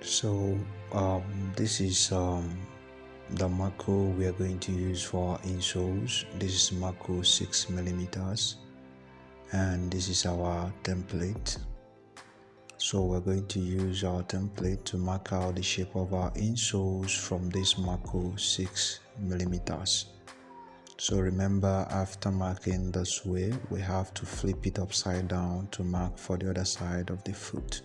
So this is the marker we are going to use for our insoles. This is marker 6 millimeters, and this is our template. So we're going to use our template to mark out the shape of our insoles from this marker 6 millimeters. So remember, after marking this way, we have to flip it upside down to mark for the other side of the foot.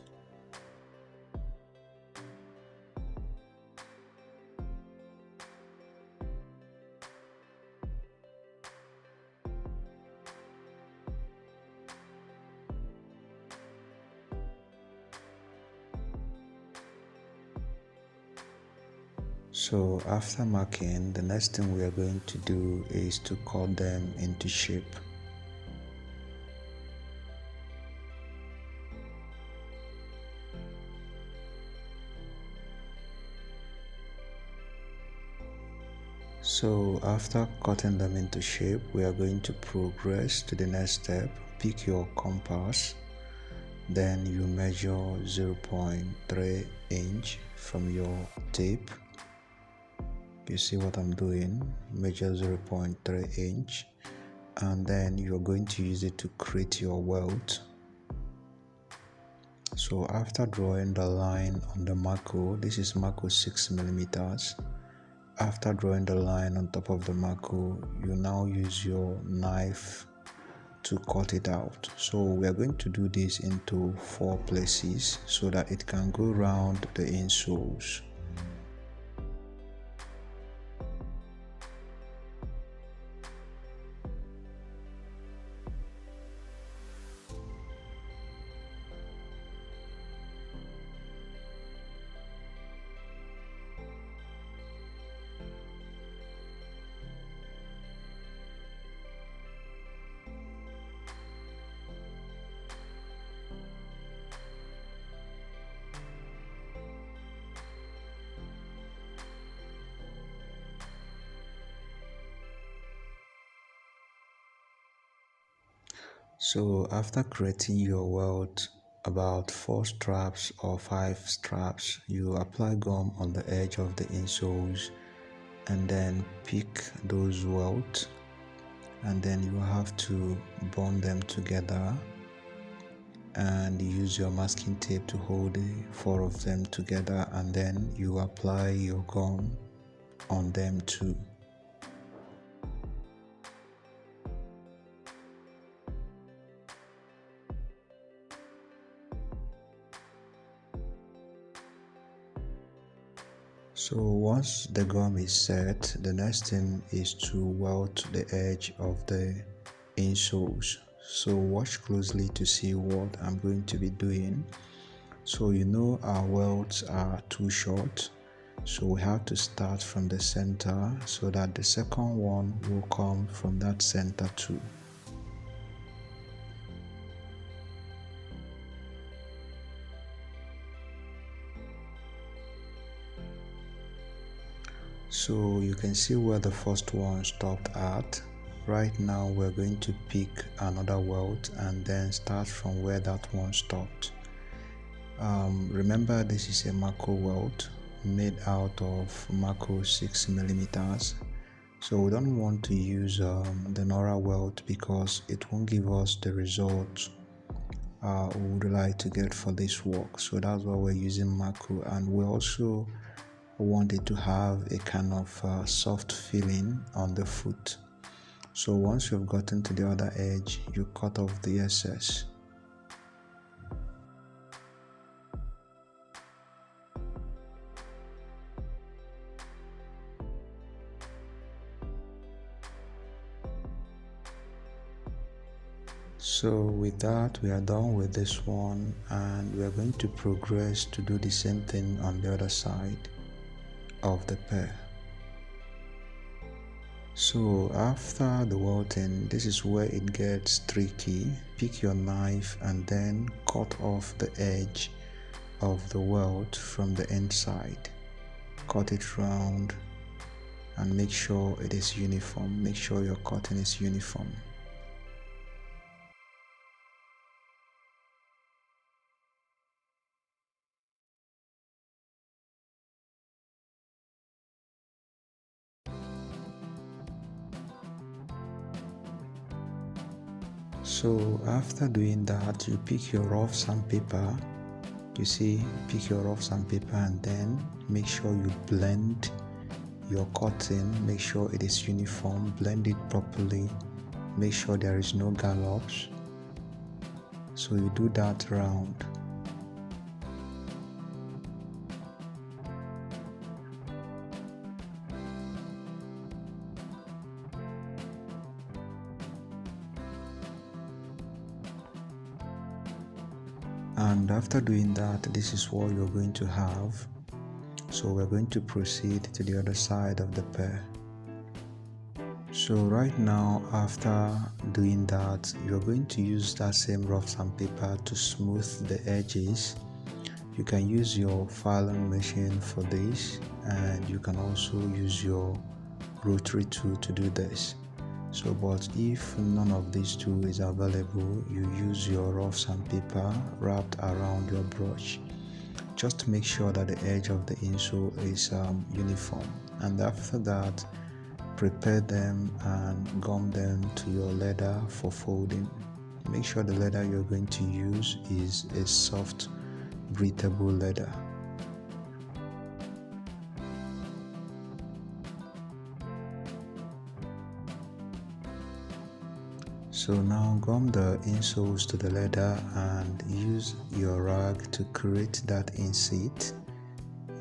So after marking, the next thing we are going to do is to cut them into shape. So after cutting them into shape, we are going to progress to the next step. Pick your compass, then you measure 0.3 inch from your tape. You see what I'm doing? Measure 0.3 inch, and then you're going to use it to create your welt. So after drawing the line on the marker, this is marker 6 millimeters. After drawing the line on top of the marker, you now use your knife to cut it out. So we are going to do this into 4 places so that it can go around the insoles. So after creating your welt, about 4 straps or 5 straps, you apply gum on the edge of the insoles and then pick those welts, and then you have to bond them together and use your masking tape to hold the 4 of them together, and then you apply your gum on them too. So once the gum is set, the next thing is to welt the edge of the insoles. So watch closely to see what I'm going to be doing. So you know our welts are too short, so we have to start from the center so that the second one will come from that center too. So you can see where the first one stopped at. Right now we're going to pick another welt and then start from where that one stopped. Remember, this is a macro welt made out of macro 6 millimeters. So we don't want to use the Nora welt because it won't give us the result we would like to get for this work. So that's why we're using macro, and we also want it to have a kind of soft feeling on the foot. So once you've gotten to the other edge, you cut off the excess. So with that, we are done with this one, and we are going to progress to do the same thing on the other side of the pair. So after the welting, this is where it gets tricky. Pick your knife and then cut off the edge of the welt from the inside. Cut it round and make sure it is uniform. Make sure your cutting is uniform. So after doing that, you pick your rough sandpaper. You see, pick your rough sandpaper and then make sure you blend your cotton. Make sure it is uniform, blend it properly, make sure there is no gallops. So you do that round. And after doing that, this is what you're going to have. So we're going to proceed to the other side of the pair. So right now, after doing that, you're going to use that same rough sandpaper to smooth the edges. You can use your filing machine for this, and you can also use your rotary tool to do this. So but if none of these two is available, you use your rough sandpaper wrapped around your brush. Just make sure that the edge of the insole is uniform, and after that, prepare them and gum them to your leather for folding. Make sure the leather you're going to use is a soft, breathable leather. So now gum the insoles to the leather and use your rag to create that inset.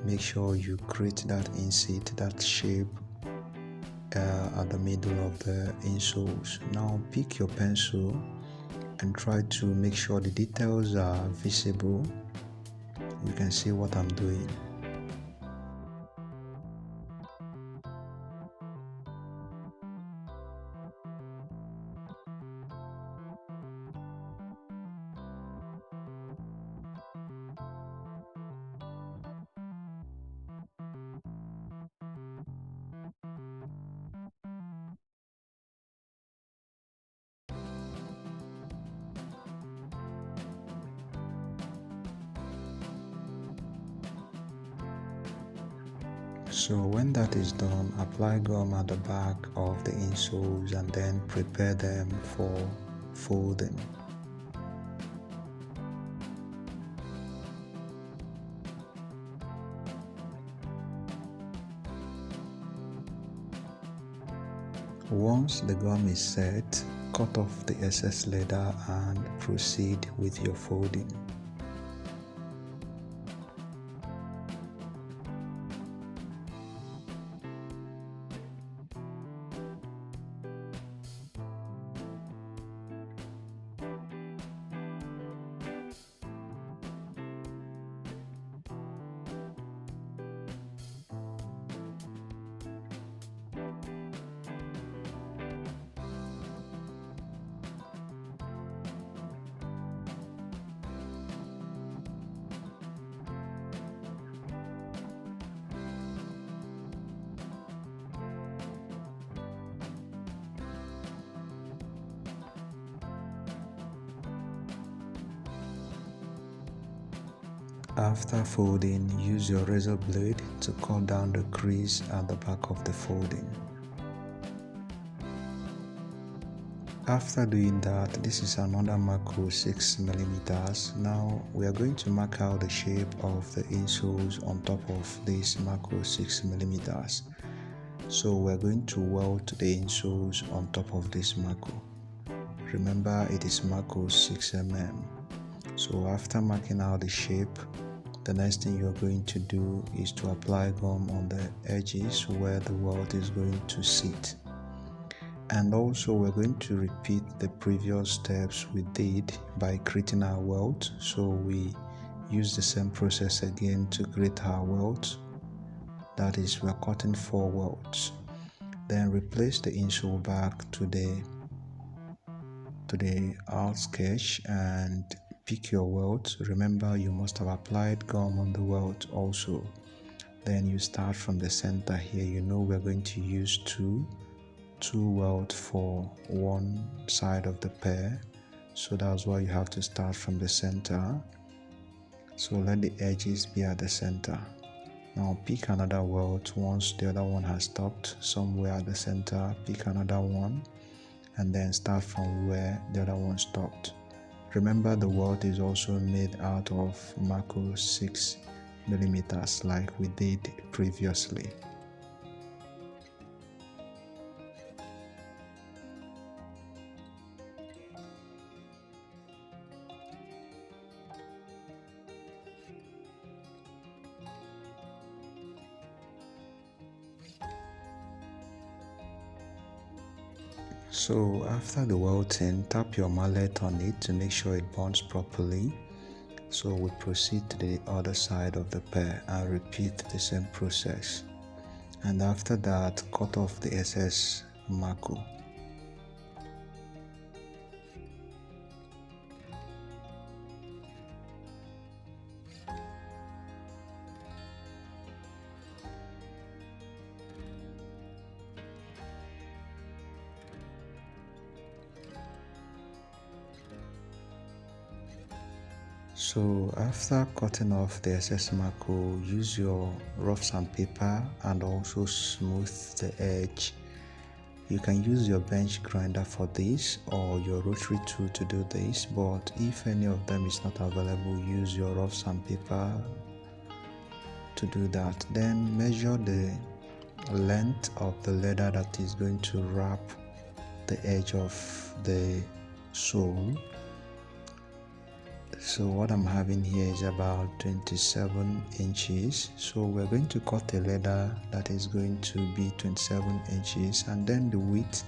Make sure you create that inset, that shape at the middle of the insoles. Now pick your pencil and try to make sure the details are visible. You can see what I'm doing. So when that is done, apply gum at the back of the insoles and then prepare them for folding. Once the gum is set, cut off the excess leather and proceed with your folding. After folding, use your razor blade to cut down the crease at the back of the folding. After doing that, this is another macro 6mm. Now we are going to mark out the shape of the insoles on top of this macro 6mm. So we're going to welt the insoles on top of this macro. Remember, it is macro 6mm. So after marking out the shape, the next thing you're going to do is to apply gum on the edges where the welt is going to sit. And also we're going to repeat the previous steps we did by creating our welt. So we use the same process again to create our welt. That is, we're cutting 4 welts. Then replace the insole back to the out sketch and pick your welt. Remember, you must have applied gum on the welt also. Then you start from the center here. You know we're going to use two welt for one side of the pair, so that's why you have to start from the center. So let the edges be at the center. Now pick another welt once the other one has stopped somewhere at the center. Pick another one and then start from where the other one stopped. Remember, the welt is also made out of Mako 6 millimeters like we did previously. So after the welting, tap your mallet on it to make sure it burns properly. So we proceed to the other side of the pair and repeat the same process. And after that, cut off the excess Mako. So after cutting off the excess Mako, use your rough sandpaper and also smooth the edge. You can use your bench grinder for this or your rotary tool to do this, but if any of them is not available, use your rough sandpaper to do that. Then measure the length of the leather that is going to wrap the edge of the sole. So what I'm having here is about 27 inches. So we're going to cut a leather that is going to be 27 inches, and then the width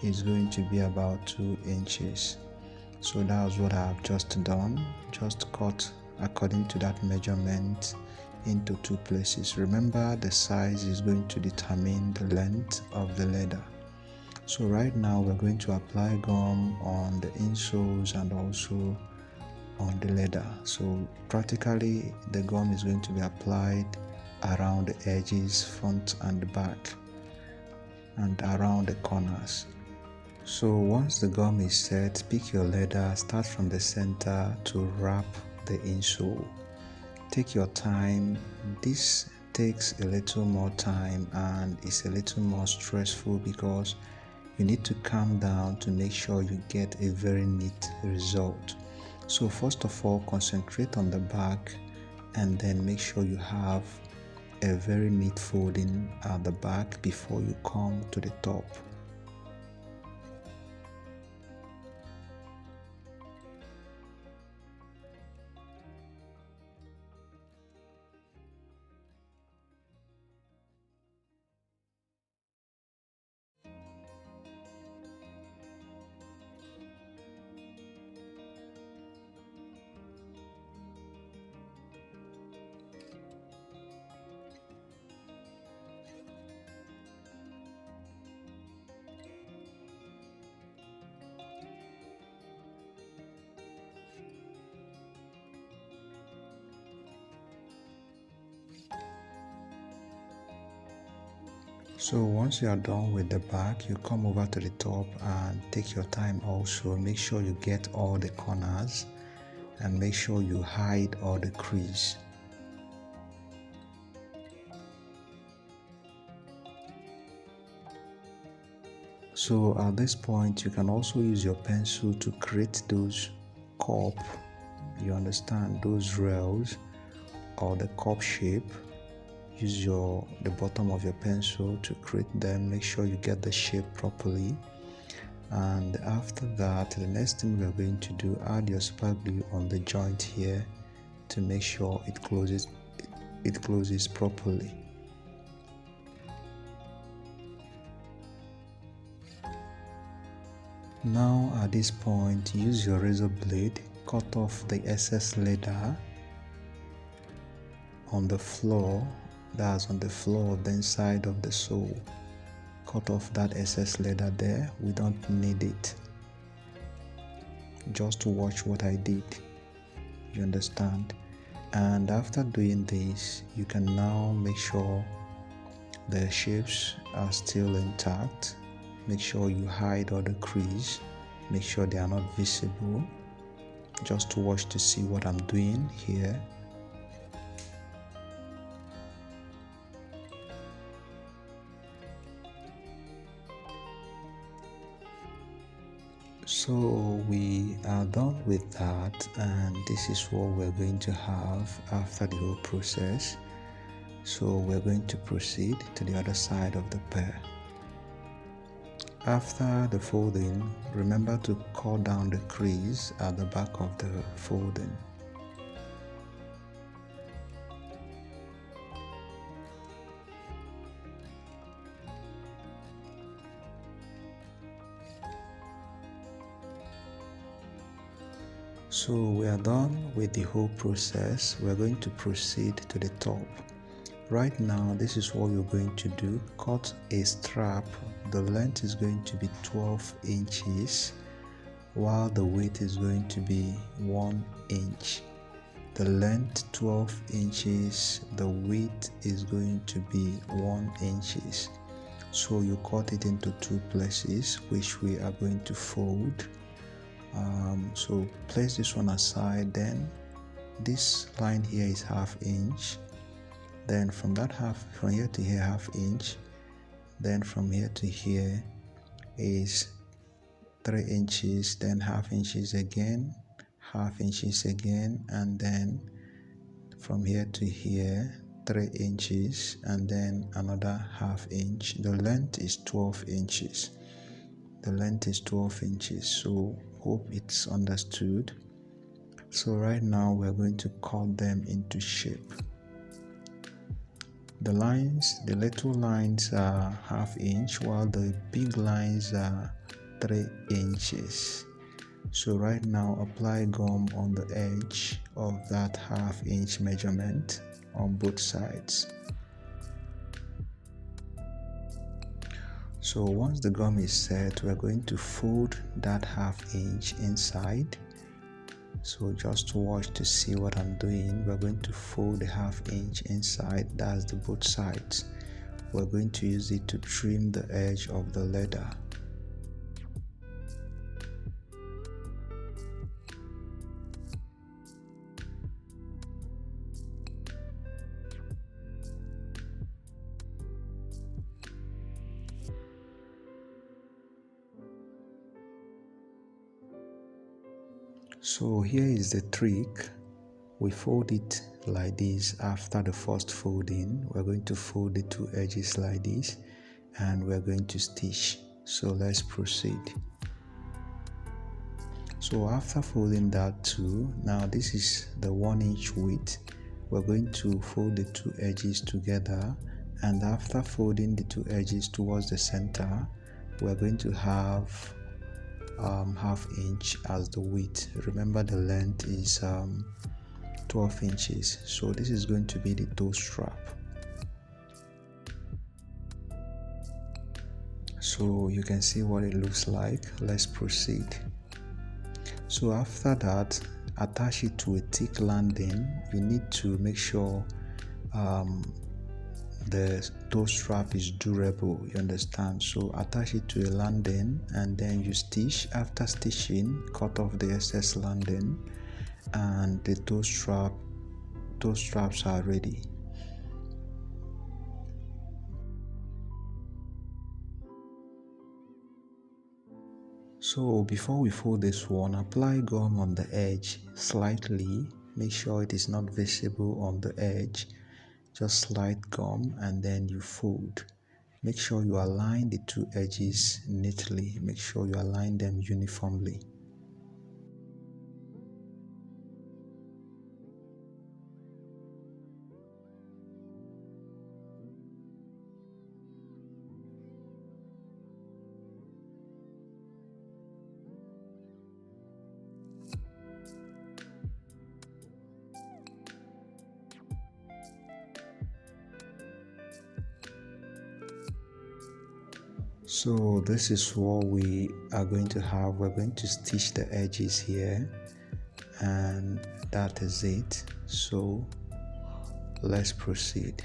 is going to be about 2 inches. So that's what I've just done. Just cut according to that measurement into 2 places. Remember, the size is going to determine the length of the leather. So right now we're going to apply gum on the insoles and also on the leather. So practically the gum is going to be applied around the edges, front and the back, and around the corners. So once the gum is set, pick your leather, start from the center to wrap the insole. Take your time. This takes a little more time and it's a little more stressful because you need to calm down to make sure you get a very neat result. So first of all, concentrate on the back and then make sure you have a very neat folding at the back before you come to the top. So once you are done with the back, you come over to the top and take your time also. Make sure you get all the corners and make sure you hide all the crease. So at this point, you can also use your pencil to create those cup, you understand, those rails or the cup shape. Use the bottom of your pencil to create them. Make sure you get the shape properly. And after that, the next thing we're going to do, add your super glue on the joint here to make sure it closes properly. Now at this point, use your razor blade, cut off the excess leather on the floor. That's on the floor of the inside of the sole. Cut off that excess leather there. We don't need it. Just watch what I did. You understand? And after doing this, you can now make sure the shapes are still intact. Make sure you hide all the crease. Make sure they are not visible. Just watch to see what I'm doing here. So we are done with that, and this is what we're going to have after the whole process. So we're going to proceed to the other side of the pair. After the folding, remember to cut down the crease at the back of the folding. So we are done with the whole process. We're going to proceed to the top. Right now, this is what you're going to do. Cut a strap. The length is going to be 12 inches, while the width is going to be 1 inch. The length 12 inches, the width is going to be 1 inches. So you cut it into two places, which we are going to fold. So place this one aside. Then this line here is ½ inch. Then from here to here ½ inch. Then from here to here is 3 inches. Then ½ inches again, ½ inches again, and then from here to here 3 inches, and then another ½ inch. The length is 12 inches. The length is 12 inches. So hope it's understood. So right now we're going to cut them into shape. The little lines are ½ inch, while the big lines are 3 inches. So right now apply gum on the edge of that ½ inch measurement on both sides. So once the gum is set, we're going to fold that ½ inch inside. So just watch to see what I'm doing. We're going to fold the ½ inch inside, that's the both sides. We're going to use it to trim the edge of the leather. So here is the trick. We fold it like this. After the first folding, we're going to fold the two edges like this, and we're going to stitch. So let's proceed. So after folding that too, now this is the 1 inch width. We're going to fold the two edges together, and after folding the two edges towards the center, we're going to have ½ inch as the width. Remember the length is 12 inches. So this is going to be the toe strap. So you can see what it looks like. Let's proceed. So after that, attach it to a thick landing. You need to make sure the toe strap is durable, you understand. So attach it to a landing, and then you stitch. After stitching, cut off the excess landing, and the toe straps are ready. So before we fold this one, apply gum on the edge slightly. Make sure it is not visible on the edge. Just slide gum, and then you fold. Make sure you align the two edges neatly. Make sure you align them uniformly. So this is what we are going to have. We're going to stitch the edges here, and that is it. So let's proceed.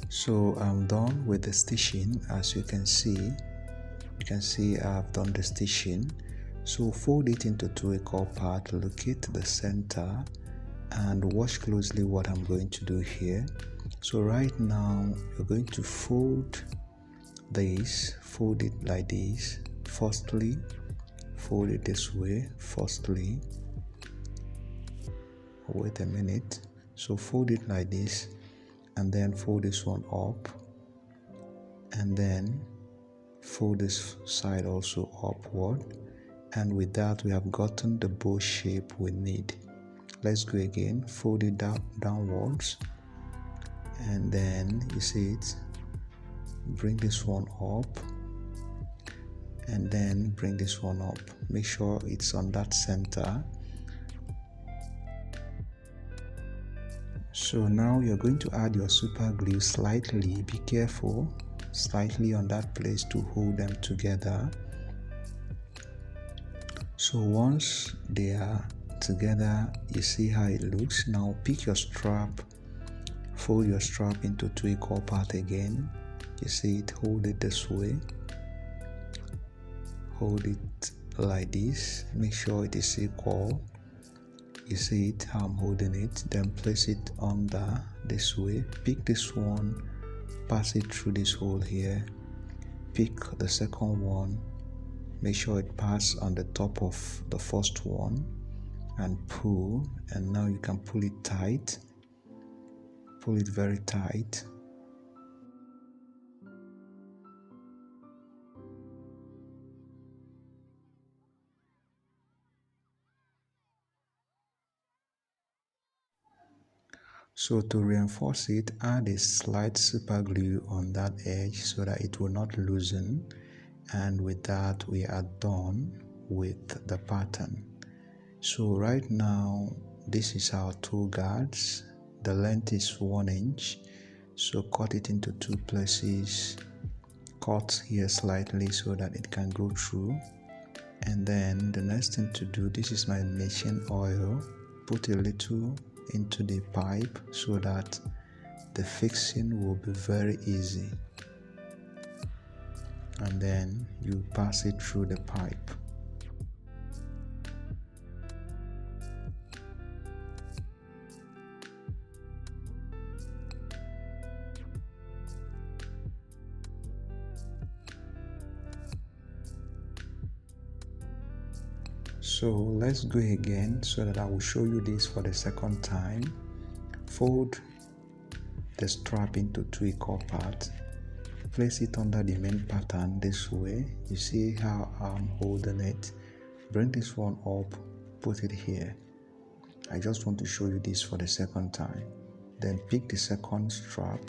So I'm done with the stitching. As you can see I've done the stitching. So fold it into two equal parts, locate the center, and watch closely what I'm going to do here. So right now you're going to fold this, fold it like this. Firstly, fold it this way. Firstly, wait a minute. So fold it like this, and then fold this one up, and then fold this side also upward, and with that we have gotten the bow shape we need. Let's go again. Fold it downwards, and then you see it, bring this one up, and then bring this one up. Make sure it's on that center. So now you're going to add your super glue slightly. Be careful, slightly on that place to hold them together. So once they are together, you see how it looks. Now pick your strap, fold your strap into 2 equal parts again. You see it, hold it this way, hold it like this, make sure it is equal. You see it, how I'm holding it, then place it under this way. Pick this one, pass it through this hole here, pick the second one, make sure it passes on the top of the first one, and pull. And now you can pull it tight, pull it very tight. So to reinforce it, add a slight super glue on that edge so that it will not loosen, and with that we are done with the pattern. So right now this is our toe guards. The length is 1 inch, so cut it into 2 places, cut here slightly so that it can go through. And then the next thing to do, this is my machine oil, put a little into the pipe so that the fixing will be very easy, and then you pass it through the pipe. So let's go again so that I will show you this for the second time. Fold the strap into 2 equal parts, place it under the main pattern this way. You see how I'm holding it, bring this one up, put it here. I just want to show you this for the second time. Then pick the second strap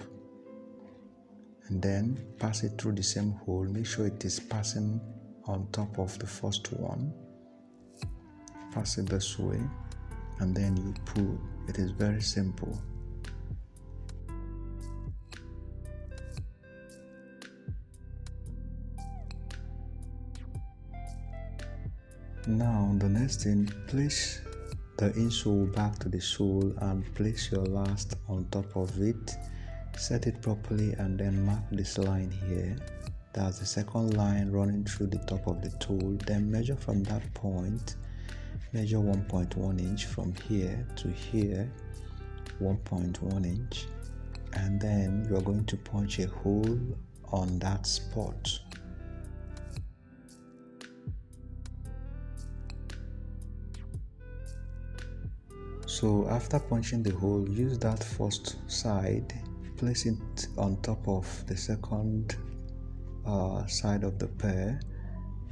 and then pass it through the same hole. Make sure it is passing on top of the first one. Pass it this way, and then you pull. It is very simple. Now the next thing, place the insole back to the sole and place your last on top of it. Set it properly and then mark this line here. That's the second line running through the top of the toe. Then measure from that point. Measure 1.1 inch from here to here, 1.1 inch, and then you are going to punch a hole on that spot. So after punching the hole, use that first side, place it on top of the second side of the pair.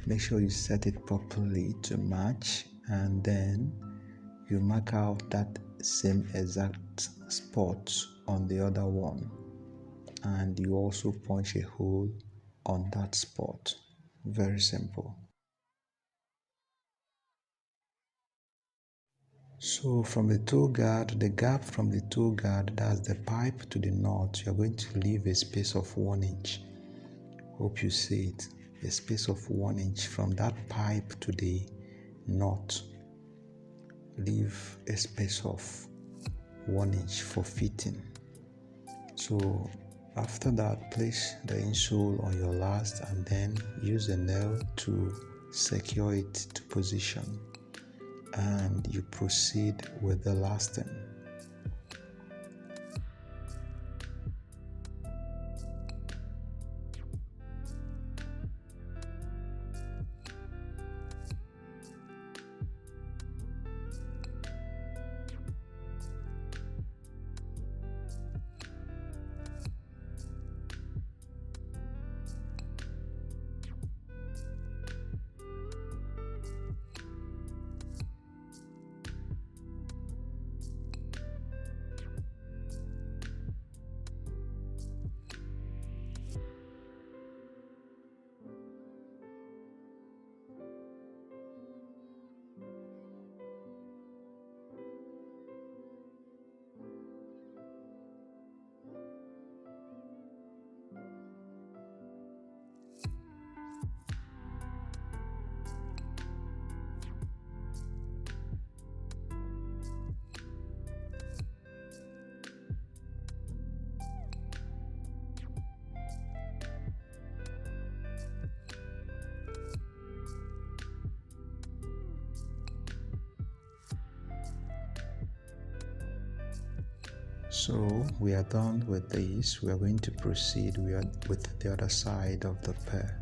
Make sure you set it properly to match, and then you mark out that same exact spot on the other one, and you also punch a hole on that spot. Very simple. So from the toe guard, the gap from the toe guard, that's the pipe to the knot, you're going to leave a space of 1 inch. Hope you see it. A space of 1 inch from that pipe to the knot. Leave a space of 1 inch for fitting. So after that, place the insole on your last and then use a nail to secure it to position, and you proceed with the lasting. So we are done with this. We are going to proceed with the other side of the pair.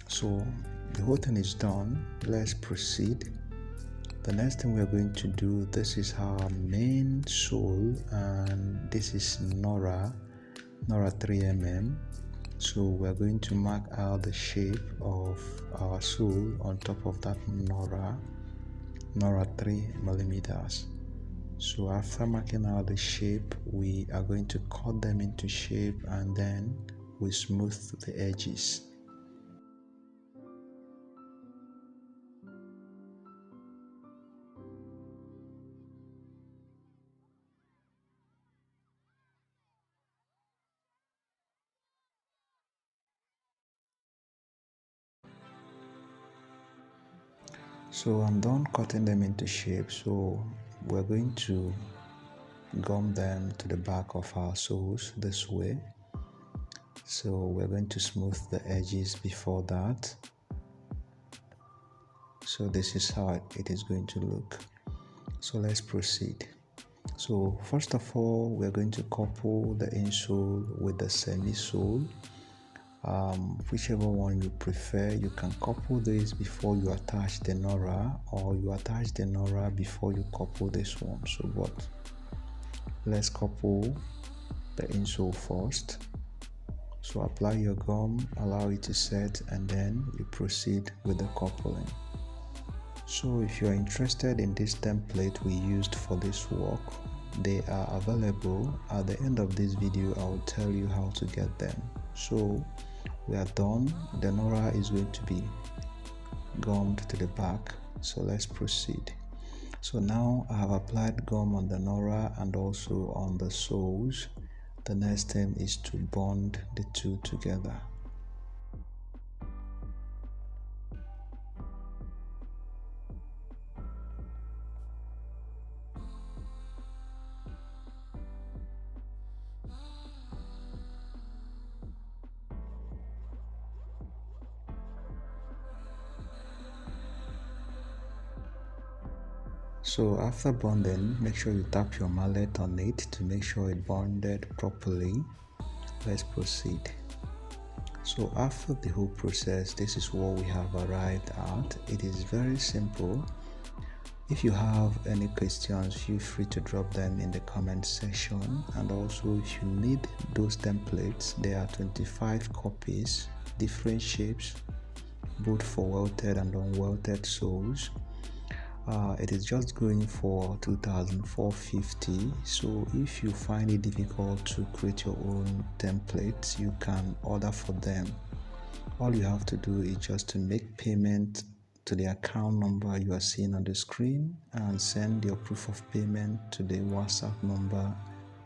So the whole thing is done. Let's proceed. The next thing we are going to do, this is our main sole, and this is Nora 3mm. So we're going to mark out the shape of our sole on top of that Nora 3mm. So after marking out the shape, we are going to cut them into shape and then we smooth the edges. So I'm done cutting them into shape. So we're going to gum them to the back of our soles this way. So we're going to smooth the edges before that. So this is how it is going to look. So let's proceed. So first of all, we're going to couple the insole with the semi-sole. Whichever one you prefer, you can couple this before you attach the Nora, or you attach the Nora before you couple this one. So but let's couple the insole first. So apply your gum, allow it to set, and then you proceed with the coupling. So if you are interested in this template we used for this work, they are available. At the end of this video I will tell you how to get them. So we are done. The Nora is going to be gummed to the back. So let's proceed. So now I have applied gum on the Nora and also on the soles. The next thing is to bond the two together. So after bonding, make sure you tap your mallet on it to make sure it bonded properly. Let's proceed. So after the whole process, this is what we have arrived at. It is very simple. If you have any questions, feel free to drop them in the comment section. And also if you need those templates, there are 25 copies, different shapes, both for welted and unwelted soles. It is just going for 2,450. So if you find it difficult to create your own templates, you can order for them. All you have to do is just to make payment to the account number you are seeing on the screen and send your proof of payment to the WhatsApp number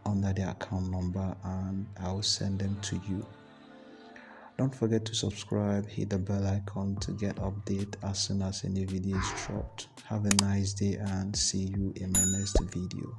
under the account number, and I'll send them to you. Don't forget to subscribe, hit the bell icon to get updates as soon as a new video is dropped. Have a nice day and see you in my next video.